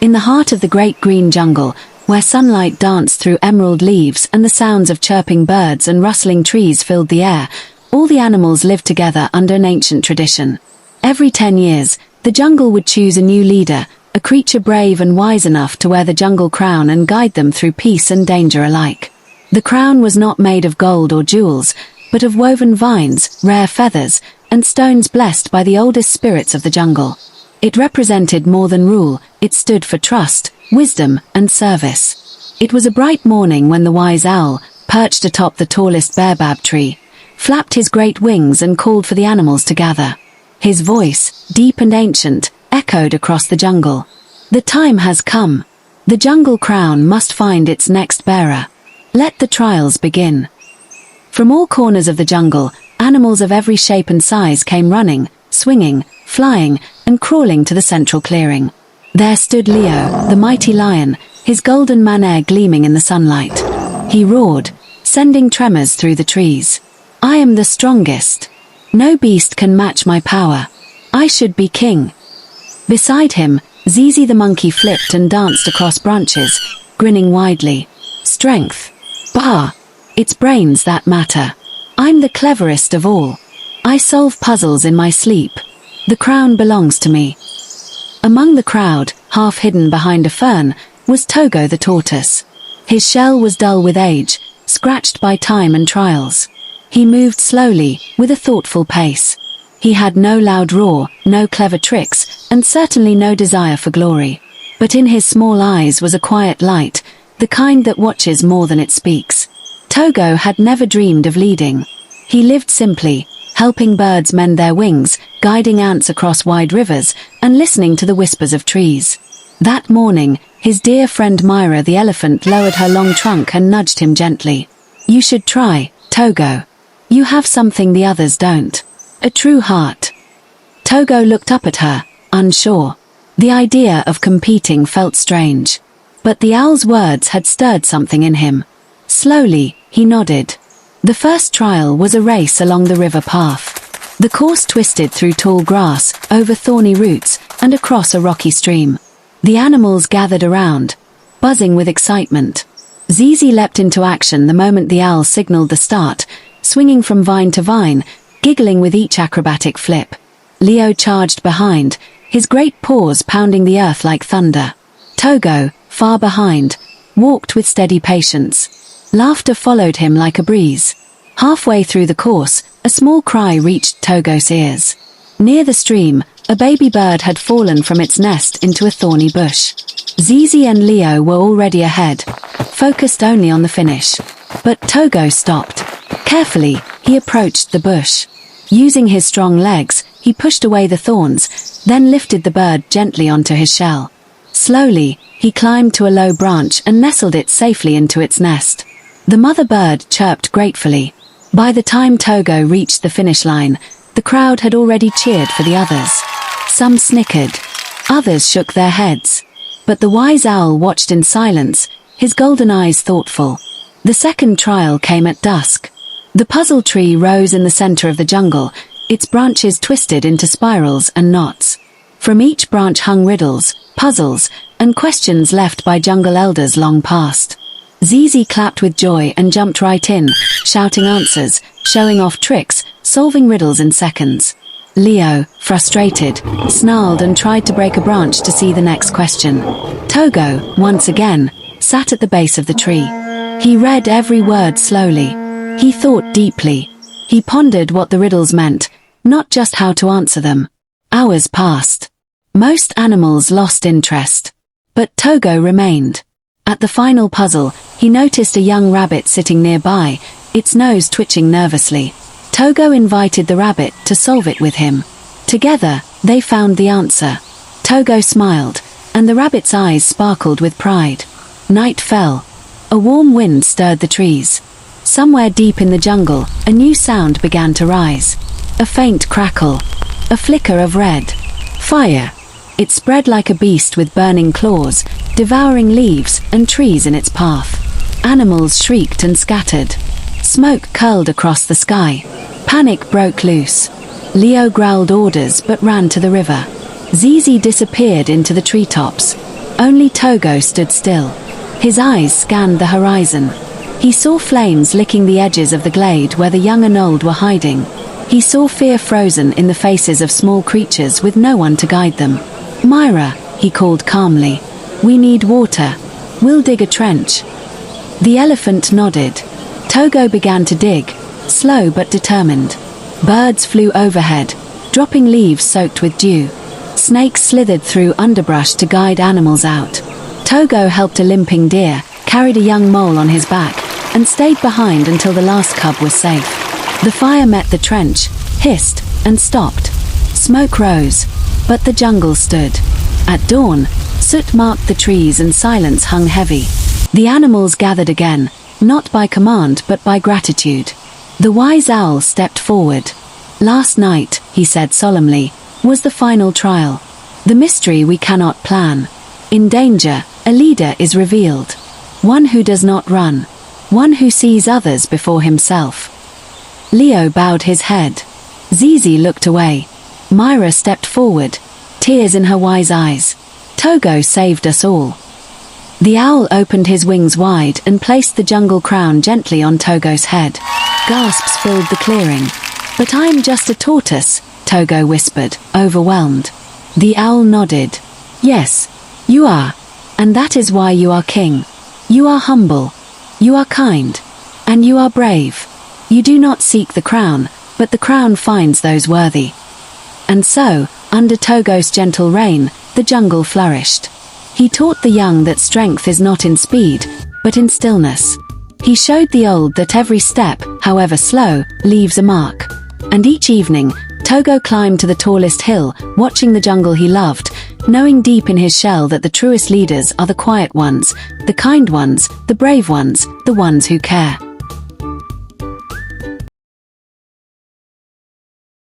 In the heart of the great green jungle, where sunlight danced through emerald leaves and the sounds of chirping birds and rustling trees filled the air, all the animals lived together under an ancient tradition. Every 10 years, the jungle would choose a new leader, a creature brave and wise enough to wear the jungle crown and guide them through peace and danger alike. The crown was not made of gold or jewels, but of woven vines, rare feathers, and stones blessed by the oldest spirits of the jungle. It represented more than rule, it stood for trust, wisdom, and service. It was a bright morning when the wise owl, perched atop the tallest baobab tree, flapped his great wings and called for the animals to gather. His voice, deep and ancient, echoed across the jungle. The time has come. The jungle crown must find its next bearer. Let the trials begin. From all corners of the jungle, animals of every shape and size came running, swinging, flying, and crawling to the central clearing. There stood Leo, the mighty lion, his golden mane gleaming in the sunlight. He roared, sending tremors through the trees. I am the strongest. No beast can match my power. I should be king. Beside him, Zizi the monkey flipped and danced across branches, grinning widely. Strength. Bah! It's brains that matter. I'm the cleverest of all. I solve puzzles in my sleep. The crown belongs to me. Among the crowd, half hidden behind a fern, was Togo the tortoise. His shell was dull with age, scratched by time and trials. He moved slowly, with a thoughtful pace. He had no loud roar, no clever tricks, and certainly no desire for glory. But in his small eyes was a quiet light, the kind that watches more than it speaks. Togo had never dreamed of leading. He lived simply, helping birds mend their wings, guiding ants across wide rivers, and listening to the whispers of trees. That morning, his dear friend Myra the elephant lowered her long trunk and nudged him gently. You should try, Togo. You have something the others don't. A true heart. Togo looked up at her, unsure. The idea of competing felt strange. But the owl's words had stirred something in him. Slowly, he nodded. The first trial was a race along the river path. The course twisted through tall grass, over thorny roots, and across a rocky stream. The animals gathered around, buzzing with excitement. Zizi leapt into action the moment the owl signaled the start, swinging from vine to vine, giggling with each acrobatic flip. Leo charged behind, his great paws pounding the earth like thunder. Togo, far behind, walked with steady patience. Laughter followed him like a breeze. Halfway through the course, a small cry reached Togo's ears. Near the stream, a baby bird had fallen from its nest into a thorny bush. Zizi and Leo were already ahead, focused only on the finish. But Togo stopped. Carefully, he approached the bush. Using his strong legs, he pushed away the thorns, then lifted the bird gently onto his shell. Slowly, he climbed to a low branch and nestled it safely into its nest. The mother bird chirped gratefully. By the time Togo reached the finish line, the crowd had already cheered for the others. Some snickered. Others shook their heads. But the wise owl watched in silence, his golden eyes thoughtful. The second trial came at dusk. The puzzle tree rose in the center of the jungle, its branches twisted into spirals and knots. From each branch hung riddles, puzzles, and questions left by jungle elders long past. Zizi clapped with joy and jumped right in, shouting answers, showing off tricks, solving riddles in seconds. Leo, frustrated, snarled and tried to break a branch to see the next question. Togo, once again, sat at the base of the tree. He read every word slowly. He thought deeply. He pondered what the riddles meant, not just how to answer them. Hours passed. Most animals lost interest. But Togo remained. At the final puzzle, he noticed a young rabbit sitting nearby, its nose twitching nervously. Togo invited the rabbit to solve it with him. Together, they found the answer. Togo smiled, and the rabbit's eyes sparkled with pride. Night fell. A warm wind stirred the trees. Somewhere deep in the jungle, a new sound began to rise. A faint crackle. A flicker of red. Fire. It spread like a beast with burning claws, devouring leaves and trees in its path. Animals shrieked and scattered. Smoke curled across the sky. Panic broke loose. Leo growled orders but ran to the river. Zizi disappeared into the treetops. Only Togo stood still. His eyes scanned the horizon. He saw flames licking the edges of the glade where the young and old were hiding. He saw fear frozen in the faces of small creatures with no one to guide them. "Myra," he called calmly. "We need water. We'll dig a trench." The elephant nodded. Togo began to dig, slow but determined. Birds flew overhead, dropping leaves soaked with dew. Snakes slithered through underbrush to guide animals out. Togo helped a limping deer, carried a young mole on his back, and stayed behind until the last cub was safe. The fire met the trench, hissed, and stopped. Smoke rose, but the jungle stood. At dawn, soot marked the trees and silence hung heavy. The animals gathered again, not by command but by gratitude. The wise owl stepped forward. "Last night," he said solemnly, "was the final trial. The mystery we cannot plan. In danger, a leader is revealed. One who does not run. One who sees others before himself." Leo bowed his head. Zizi looked away. Myra stepped forward, tears in her wise eyes. "Togo saved us all." The owl opened his wings wide and placed the jungle crown gently on Togo's head. Gasps filled the clearing. "But I'm just a tortoise," Togo whispered, overwhelmed. The owl nodded. "Yes, you are. And that is why you are king. You are humble. You are kind. And you are brave. You do not seek the crown, but the crown finds those worthy." And so, under Togo's gentle reign, the jungle flourished. He taught the young that strength is not in speed, but in stillness. He showed the old that every step, however slow, leaves a mark. And each evening, Togo climbed to the tallest hill, watching the jungle he loved, knowing deep in his shell that the truest leaders are the quiet ones, the kind ones, the brave ones, the ones who care.